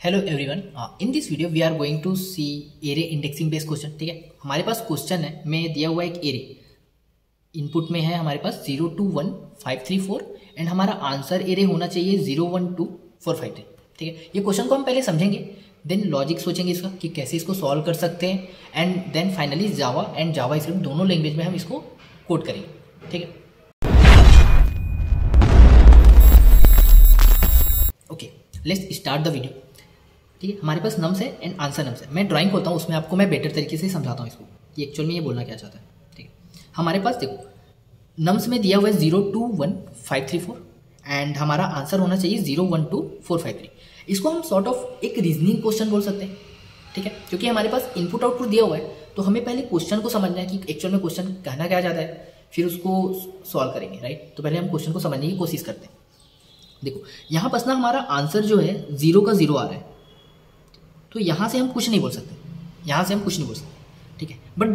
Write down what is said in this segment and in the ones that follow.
Hello everyone, in this video we are going to see array indexing based question. ठीक है, हमारे पास question है, मैं दिया हुआ एक एरे इनपुट में है हमारे पास 0 2 1 5 3 4 एंड हमारा आंसर एरे होना चाहिए 0 1 2 4 5 3। ठीक है, ये क्वेश्चन को हम पहले समझेंगे, देन लॉजिक सोचेंगे इसका कि कैसे इसको सॉल्व कर सकते हैं and then finally Java and JavaScript दोनों लैंग्वेज में हम इसको कोड करेंगे। ठीक है, okay let's start the video. ठीक है, हमारे पास नम्स है एंड आंसर नम्स है। मैं ड्राइंग खोलता हूँ, उसमें आपको मैं बेटर तरीके से समझाता हूँ इसको कि एक्चुअल में ये बोलना क्या चाहता है। ठीक है, हमारे पास देखो नम्स में दिया हुआ है 0 2 1 5 3 4 एंड हमारा आंसर होना चाहिए 0 1 2 4 5 3। इसको हम सॉर्ट ऑफ एक रीजनिंग क्वेश्चन बोल सकते हैं। ठीक है, क्योंकि हमारे पास इनपुट आउटपुट दिया हुआ है तो हमें पहले क्वेश्चन को समझना है कि एक्चुअल में क्वेश्चन कहना क्या चाहता है, फिर उसको सॉल्व करेंगे। राइट, तो पहले हम क्वेश्चन को समझने की कोशिश करते हैं। देखो यहाँ पास ना हमारा आंसर जो है 0 का 0 आ रहा है, तो यहाँ से हम कुछ नहीं बोल सकते, यहाँ से हम कुछ नहीं बोल सकते। ठीक है, बट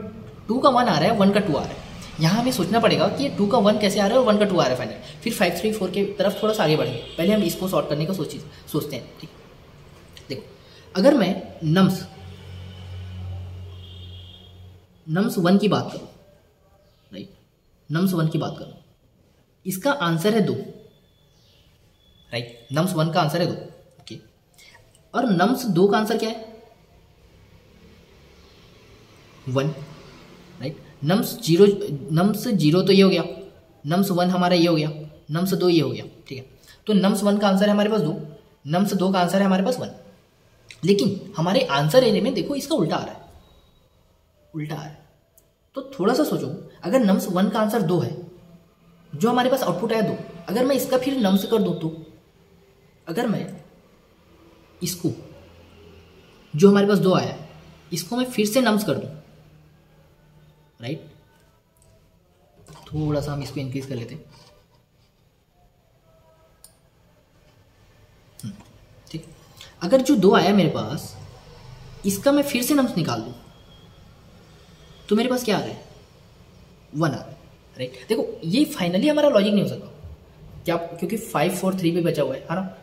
2 का 1 आ रहा है, 1 का 2 आ रहा है। यहाँ हमें सोचना पड़ेगा कि 2 का 1 कैसे आ रहा है और 1 का 2 आ रहा है फाइनल। फिर 5 3 4 के तरफ थोड़ा सा आगे बढ़ेंगे, पहले हम इसको सॉर्ट करने का सोचते हैं। ठीक, देखो अगर मैं नम्स 1 की बात करूँ, राइट, नम्स 1 की बात करूँ, इसका आंसर है 2। राइट, नम्स 1 का आंसर है 2। ओके, और नम्स 2 का आंसर क्या है 1। राइट, नम्स 0 तो ये हो गया, नम्स 1 हमारा ये हो गया, नम्स 2 ये हो गया। ठीक है, तो नम्स 1 का आंसर है हमारे पास 2, नम्स 2 का आंसर है हमारे पास 1। लेकिन हमारे आंसर एरिया में देखो इसका उल्टा आ रहा है, उल्टा आ रहा है। तो थोड़ा सा सोचो, अगर नम्स 1 का आंसर 2 है, जो हमारे पास आउटपुट आया 2, अगर मैं इसका फिर नम्स कर दूं, तो अगर मैं इसको जो हमारे पास 2 आया इसको मैं फिर से नम्स कर दूं, राइट, थोड़ा सा हम इसको इंक्रीज कर लेते हैं। ठीक, अगर जो 2 आया मेरे पास इसका मैं फिर से नम्स निकाल दूं, तो मेरे पास क्या आ रहा है 1 आ रहा है। राइट, देखो ये फाइनली हमारा लॉजिक नहीं हो सकता क्या, क्योंकि 5 4 3 पे बचा हुआ है ना,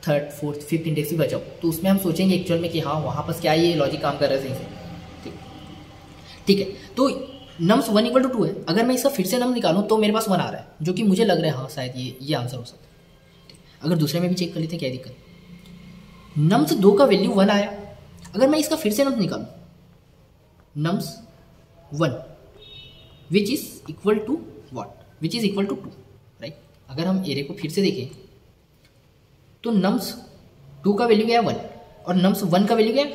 3rd 4th 5th इंडेक्स भी बचा हुआ, तो उसमें हम सोचेंगे एक्चुअल में कि हाँ वहाँ पर क्या ये लॉजिक काम कर रहा है सही से। ठीक है, तो नम्स 1 = 2 है, अगर मैं इसका फिर से नम्स निकालूं तो मेरे पास 1 आ रहा है, जो कि मुझे लग रहा है हाँ शायद ये आंसर हो सकता है। अगर दूसरे में भी चेक कर लेते हैं क्या दिक्कत, नम्स 2 का वैल्यू 1 आया, अगर मैं इसका फिर से नम्स निकालूं nums 1 which is equal to what, which is equal to 2। Right, अगर हम एरे को फिर से देखें तो नम्स 2 का वैल्यू क्या है 1 और नम्स 1 का वैल्यू क्या है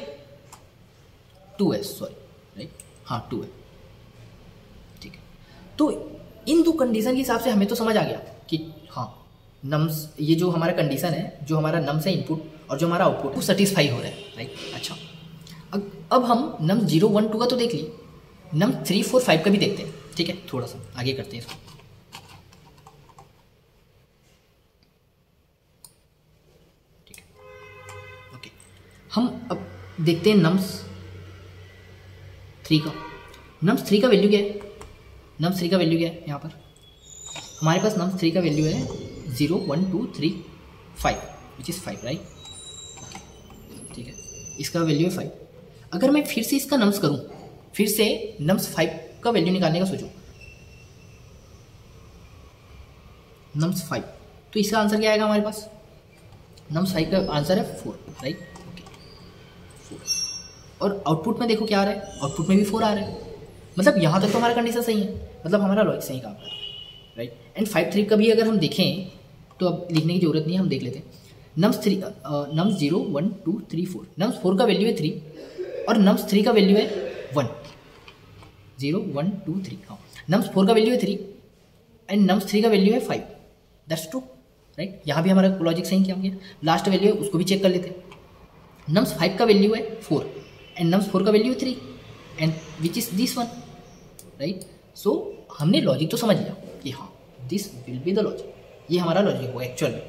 2 है, सॉरी, राइट, हाँ 2 है। ठीक है, तो इन दो कंडीशन के हिसाब से हमें तो समझ आ गया कि हाँ नम्स, ये जो हमारा कंडीशन है, जो हमारा नम्स है इनपुट और जो हमारा आउटपुट वो सेटिस्फाई हो रहा है। राइट, अच्छा अब हम नम्स 0 1 2 का तो देख लिए, नम्स 3 4 5 का भी देखते हैं। ठीक है, थोड़ा सा आगे करते हैं इसको। हम अब देखते हैं नम्स 3 का। नम्स 3 का वैल्यू क्या है, नम्स 3 का वैल्यू क्या है, यहाँ पर हमारे पास नम्स 3 का वैल्यू है 0 1 2 3 5 विच इज़ 5। राइट, ठीक है, इसका वैल्यू है 5। अगर मैं फिर से इसका नम्स करूँ, फिर से नम्स 5 का वैल्यू निकालने का सोचूं, नम्स 5, तो इसका आंसर क्या आएगा हमारे पास, नम्स 5 का आंसर है 4। राइट, और आउटपुट में देखो क्या आ रहा है, आउटपुट में भी 4 आ रहा है, मतलब यहाँ तक तो हमारा कंडीशन सही है, मतलब हमारा लॉजिक सही काम कर रहा है। राइट, एंड 5 3 का भी अगर हम देखें तो अब लिखने की जरूरत नहीं है, हम देख लेते हैं। नम्स 0 1 2 3 4, नम्स 4 का वैल्यू है 3 और नम्स 3 का वैल्यू है 1। 0 1 2 3, हाँ, नम्स 4 का वैल्यू है 3 एंड नम्स 3 का वैल्यू है 5। That's true. राइट, यहाँ भी हमारा लॉजिक सही क्या हो गया। लास्ट वैल्यू है उसको भी चेक कर लेते हैं। नम्स 5 का वैल्यू है 4 एंड नम्स 4 का वैल्यू है 3 and which is this 1। Right, so हमने लॉजिक तो समझ लिया कि हाँ this will be the logic, ये हमारा लॉजिक होगा एक्चुअल में।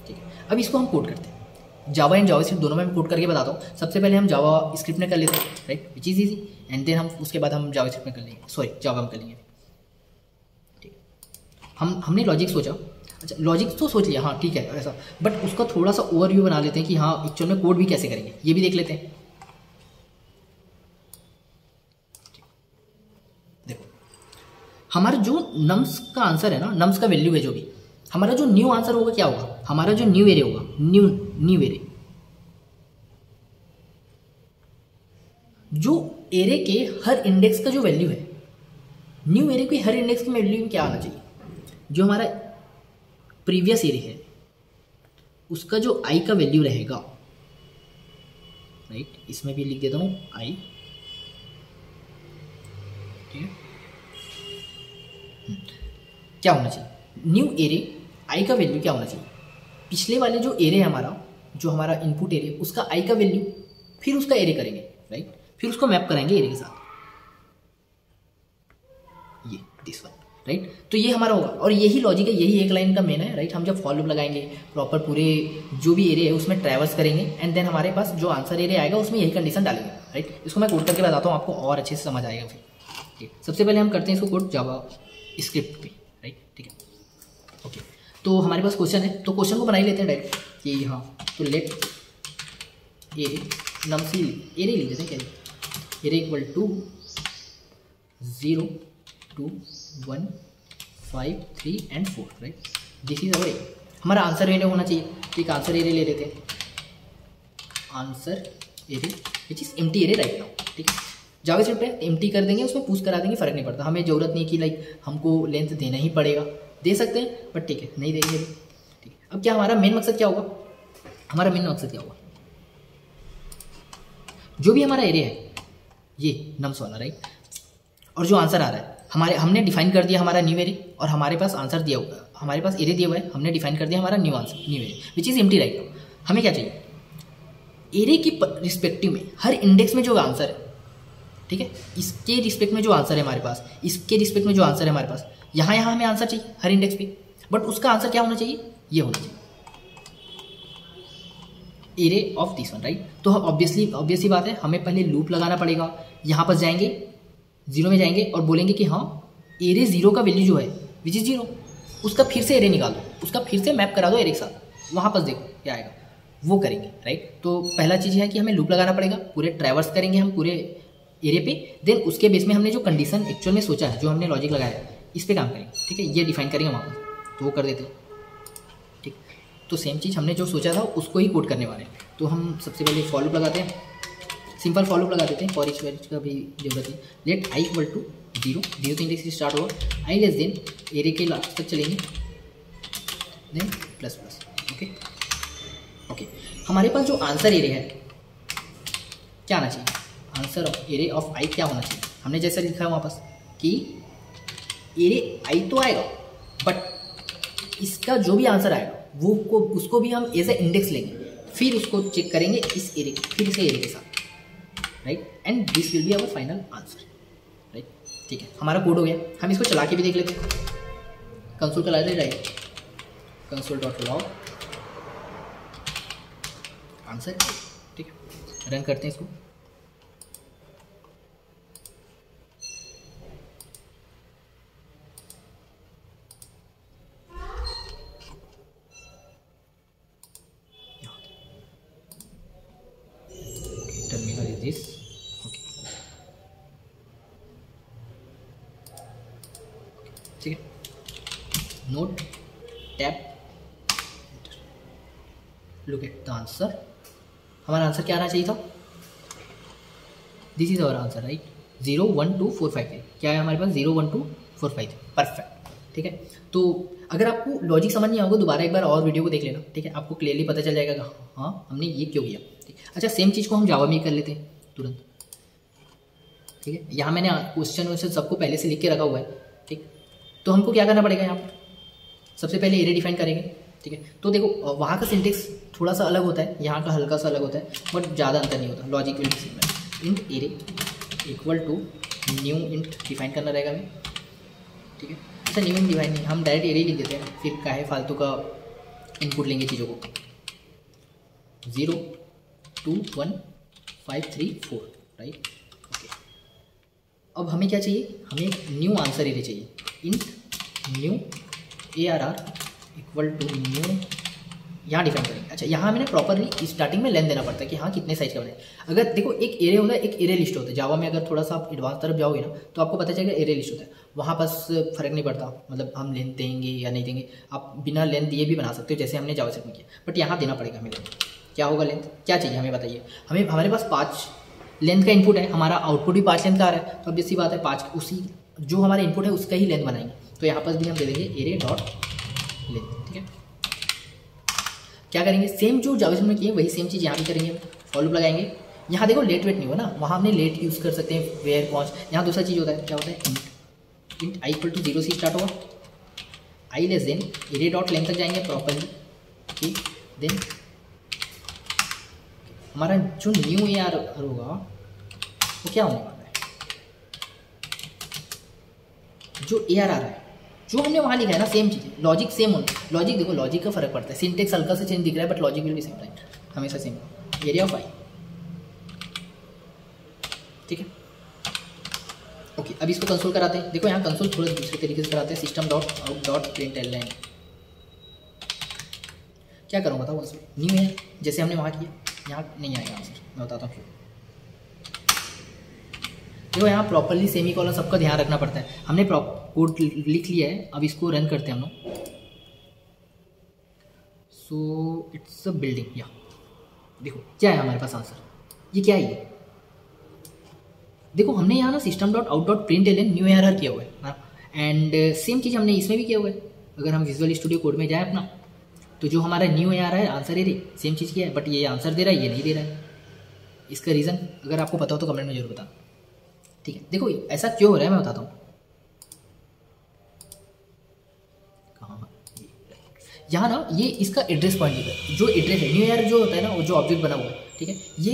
ठीक है, अब इसको हम कोड करते हैं, जावा एंड जावा स्क्रिप्ट दोनों में मैं कोड करके बताता हूँ। सबसे पहले हम जावा स्क्रिप्ट में कर लेते हैं, right, which is easy, and then हम उसके बाद हम जावा स्क्रिप्ट में कर लेंगे, सॉरी जावा में कर लेंगे। ठीक है, हमने लॉजिक सोचा, अच्छा लॉजिक तो सोच लिया, हाँ ठीक है ऐसा, बट उसका थोड़ा सा ओवरव्यू बना लेते हैं कि हाँ एक्चुअल में कोड भी कैसे करेंगे, ये भी देख लेते हैं। देखो हमारा जो नम्स का आंसर है ना, नम्स का वैल्यू है जो भी, हमारा जो न्यू आंसर होगा क्या होगा, हमारा जो न्यू एरे होगा, न्यू एरे, जो एरे के हर इंडेक्स का जो वैल्यू है, न्यू एरे के हर इंडेक्स की वैल्यू में क्या आना चाहिए, जो हमारा प्रीवियस एरे है उसका जो आई का वैल्यू रहेगा, राइट, इसमें भी लिख देता हूं आई, ठीक है। क्या होना चाहिए न्यू एरे, आई का वैल्यू क्या होना चाहिए, पिछले वाले जो एरे है हमारा, जो हमारा इनपुट एरे उसका आई का वैल्यू, फिर उसका एरे करेंगे, राइट, फिर उसको मैप कराएंगे एरे के साथ, ये दिस वन, राइट। तो ये हमारा होगा और यही लॉजिक है, यही एक लाइन का मेन है, राइट। हम जब फॉर लूप लगाएंगे प्रॉपर पूरे जो भी एरे है उसमें ट्रैवर्स करेंगे एंड देन हमारे पास जो आंसर एरे आएगा उसमें यही कंडीशन डालेंगे, राइट। इसको मैं कोड करके बताता हूँ आपको और अच्छे से समझ आएगा फिर, ठीक। सबसे पहले हम करते हैं इसको कोड जावा स्क्रिप्ट पे, राइट, ठीक है, ओके। तो हमारे पास क्वेश्चन है, तो क्वेश्चन को बना ही लेते हैं डायरेक्ट कि हाँ, तो लेट एरे नम्स एरे लिख देते हैं, क्या array equal to 0 2 1 5 3 and 4, right, this is our array. हमारा आंसर एरे होना चाहिए, ठीक, आंसर एरे ले लेते हैं, answer array which is empty array right now, ठीक है। जावास्क्रिप्ट पे एम्प्टी कर देंगे, उसमें पुश करा देंगे, फर्क नहीं पड़ता, हमें जरूरत नहीं कि लाइक हमको लेंथ देना ही पड़ेगा, दे सकते हैं बट ठीक है नहीं देंगे, ठीक है। अब क्या हमारा मेन मकसद क्या होगा, हमारा मेन मकसद क्या होगा, जो भी हमारा एरे है ये नम्स वाला, राइट, और जो आंसर आ रहा है हमने डिफाइन कर दिया हमारा न्यू एरे, और हमारे पास आंसर दिया हुआ है, हमारे पास एरे दिया हुआ है, हमने डिफाइन कर दिया हमारा new answer, new array which is empty right now. हमें क्या चाहिए, एरे की रिस्पेक्टिव में हर इंडेक्स में जो आंसर है, ठीक है, इसके रिस्पेक्ट में जो आंसर है हमारे पास, इसके रिस्पेक्ट में जो आंसर है हमारे पास, यहाँ हमें आंसर चाहिए हर इंडेक्स पे, बट उसका आंसर क्या होना चाहिए, ये होना चाहिए array of this one, right. तो ऑब्वियसली बात है, हमें पहले लूप लगाना पड़ेगा, यहाँ पर जाएंगे 0 में जाएंगे और बोलेंगे कि हाँ एरे 0 का वैल्यू जो है विच इज 0, उसका फिर से एरे निकालो, उसका फिर से मैप करा दो एरे के साथ, वहाँ पर देखो क्या आएगा, वो करेंगे, राइट। तो पहला चीज़ है कि हमें लूप लगाना पड़ेगा, पूरे ट्रैवर्स करेंगे हम पूरे एरे पे, देन उसके बेस में हमने जो कंडीशन एक्चुअल में सोचा है, जो हमने लॉजिक लगाया है, इस पर काम करेंगे, ठीक है, ये डिफाइन करेंगे वहाँ पर, तो वो कर देते हैं, ठीक। तो सेम चीज़ हमने जो सोचा था उसको ही कोड करने वाले हैं। तो हम सबसे पहले फॉर लूप लगाते हैं, सिंपल फॉर लूप लगा देते हैं, फॉर ईच का भी जरूरत है। लेट आई इक्वल टू 0 तो इंडेक्स से स्टार्ट होगा, आई लेस देन एरे के लास्ट तक चलेंगे, then plus plus, okay okay. हमारे पास जो आंसर एरे है क्या आना चाहिए, answer of array of I क्या होना चाहिए, हमने जैसा लिखा है वापस कि एरे आई तो आएगा, बट इसका जो भी आंसर आएगा वो उसको भी हम एज ए इंडेक्स लेंगे, फिर उसको चेक करेंगे इस एरे, फिर इसे एरे के साथ, right, and this will be our final answer, right, ठीक है। हमारा कोड हो गया, हम इसको चला के भी देख लेते हैं, कंसोल चला दे, right, console dot log answer, ठीक है, रन करते हैं इसको, टर्मिनल इज दिस, ओके, ठीक है, note tab, look at the answer, हमारा आंसर क्या आना चाहिए था, this is our answer, right, 0 1 2 4 5 3, क्या है हमारे पास 0 1 2 4 5 3, परफेक्ट, ठीक है। तो अगर आपको लॉजिक समझ नहीं आओगे दोबारा एक बार और वीडियो को देख लेना, ठीक है, आपको क्लियरली पता चल जाएगा हाँ हमने ये क्यों किया, ठीक। अच्छा सेम चीज़ को हम जावा में कर लेते हैं तुरंत, ठीक है, यहाँ मैंने क्वेश्चन वोश्चन सबको पहले से लिख के रखा हुआ है, ठीक। तो हमको क्या करना पड़ेगा, यहाँ पर सबसे पहले एरे डिफाइन करेंगे, ठीक है। तो देखो वहाँ का सिंटेक्स थोड़ा सा अलग होता है, यहाँ का हल्का सा अलग होता है, बट ज़्यादा अंतर नहीं होता, logic will be same. Int array equal to new int define करना रहेगा हमें, ठीक है। अच्छा न्यू इंट डिफाइन नहीं, हम डायरेक्ट एरे लिख देते हैं, फिर काहे फालतू का इनपुट लेंगे चीज़ों को, 0 2 1 5 3 4, राइट, ओके। अब हमें क्या चाहिए, हमें न्यू आंसर एरे चाहिए, int new ARR equal to new, यहाँ डिफाइन करेंगे। अच्छा, यहाँ हमें प्रॉपरली स्टार्टिंग में लेंथ देना पड़ता है कि हाँ कितने साइज का बने। अगर देखो एक एरे होता है, एक एरे लिस्ट होता है। जावा में अगर थोड़ा सा आप एडवांस तरफ जाओगे ना तो आपको पता चलेगा एरे लिस्ट होता है, वहाँ बस फर्क नहीं पड़ता, मतलब हम लेंथ देंगे या नहीं देंगे। आप बिना लेंथ दिए भी बना सकते हो जैसे हमने जावास्क्रिप्ट में किया, बट यहाँ देना पड़ेगा हमें लेंथ। क्या होगा लेंथ, क्या चाहिए हमें बताइए। हमें हमारे पास 5 लेंथ का इनपुट है, हमारा आउटपुट भी 5 लेंथ का आ रहा है, तो अब जैसी बात है 5 उसी जो हमारा इनपुट है उसका ही लेंथ बनाएंगे। तो यहाँ पर भी हम दे देंगे एरे डॉट लेंथ। ठीक है, क्या करेंगे, सेम जो जावास्क्रिप्ट में किए वही सेम चीज़ यहाँ भी करेंगे, फॉर लूप लगाएंगे। यहाँ देखो लेट वेट नहीं हुआ ना, वहाँ हमने लेट यूज़ कर सकते हैं, वेयर कॉन्स। यहाँ दूसरा चीज़ होता है, क्या होता है, इंट आई इक्वल टू 0 से स्टार्ट होगा, I less than array dot length तक जाएंगे प्रॉपरली। ठीक, देन हमारा जो न्यू ए आर होगा वो क्या होने वाला है, जो ए आर आ रहा है जो हमने वहाँ लिखा है ना, सेम चीज़ है, लॉजिक सेम होना। लॉजिक देखो, लॉजिक का फर्क पड़ता है, सिंटेक्स हल्का से चेंज दिख रहा है बट लॉजिक विल भी सेम, राइट, हमेशा सेम। एरिया ऑफ आई, ठीक है, ओके। अब इसको कंसोल कराते हैं। देखो यहाँ कंसोल थोड़ा दूसरे तरीके से कराते हैं, system dot out dot println। क्या करूँगा बताओ, न्यू है जैसे हमने वहाँ किया, यहाँ नहीं आएगा आंसर, मैं बताता हूँ क्यों। देखो यहाँ प्रॉपरली सेमी कॉलन सबका ध्यान रखना पड़ता है। हमने कोड लिख लिया है, अब इसको रन करते हैं हम लोग। सो इट्स अ बिल्डिंग, या देखो क्या है हमारे पास आंसर, ये क्या है ये, देखो हमने यहाँ ना system dot out dot println new ARR किया हुआ है, एंड सेम चीज़ हमने इसमें भी किया हुआ है। अगर हम विजुअल स्टूडियो कोड में जाए अपना, तो जो हमारा न्यू ARR है आंसर एरे सेम चीज़ किया है, बट ये आंसर दे रहा है, ये नहीं दे रहा है। इसका रीज़न अगर आपको पता हो तो कमेंट में जरूर बताना। ठीक है, देखो ऐसा क्यों हो रहा है मैं बताता हूँ। कहाँ, यहाँ ना ये इसका एड्रेस पॉइंट लिखा है, जो एड्रेस है न्यू ARR जो होता है ना, वो जो ऑब्जेक्ट बना हुआ है, ठीक है, ये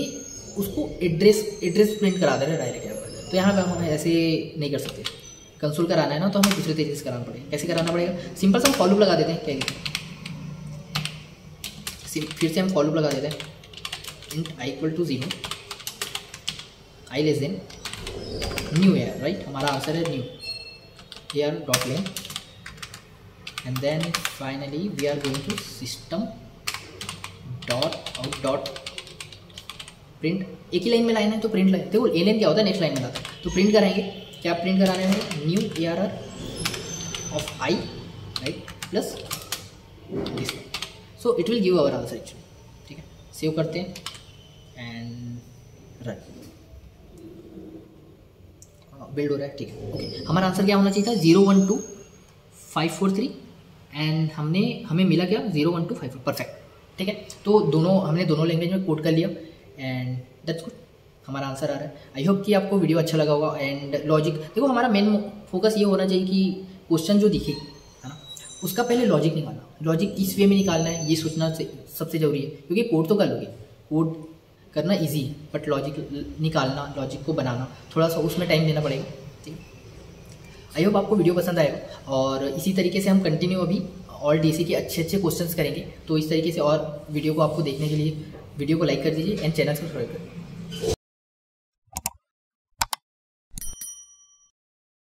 उसको एड्रेस प्रिंट करा दे रहा है डायरेक्ट यहाँ पर। तो यहाँ पर हम ऐसे नहीं कर सकते, कंसोल कराना है ना तो हमें दूसरे तरीके से कराना पड़ेगा। कैसे कराना पड़ेगा, सिंपल सा हम फॉर लूप लगा देते हैं। क्या फिर से हम फॉर लूप लगा देते हैं, int I equal to 0, I less than new ARR, right, हमारा आंसर है new ARR dot length, and then finally we are going to system dot out dot print. एक ही लाइन में लाइन है तो प्रिंट लाइन, देखो alien क्या होता है, नेक्स्ट लाइन में आता है, तो प्रिंट कराएंगे। क्या प्रिंट कराने में, new ARR of I, right, plus this, so it will give our answer actually. ठीक है, सेव करते हैं एंड रन, बिल्ड हो रहा है। ठीक है, ओके, हमारा आंसर क्या होना चाहिए था, 012543, एंड हमें मिला क्या, 01254, परफेक्ट। ठीक है, तो हमने दोनों लैंग्वेज में कोड कर लिया एंड दैट्स गुड, हमारा आंसर आ रहा है। आई होप कि आपको वीडियो अच्छा लगा होगा। एंड लॉजिक देखो, हमारा मेन फोकस ये होना चाहिए कि क्वेश्चन जो दिखे है ना, उसका पहले लॉजिक निकालना, लॉजिक किस वे में निकालना है ये सोचना सबसे ज़रूरी है, क्योंकि कोड तो कर लोगे, कोड करना इजी है, बट लॉजिक निकालना, लॉजिक को बनाना थोड़ा सा उसमें टाइम देना पड़ेगा। ठीक है, आई होप आपको वीडियो पसंद आएगा, और इसी तरीके से हम कंटिन्यू अभी और DC के अच्छे क्वेश्चंस करेंगे। तो इस तरीके से और वीडियो को आपको देखने के लिए वीडियो को लाइक कर दीजिए एंड चैनल सब्सक्राइब करिए।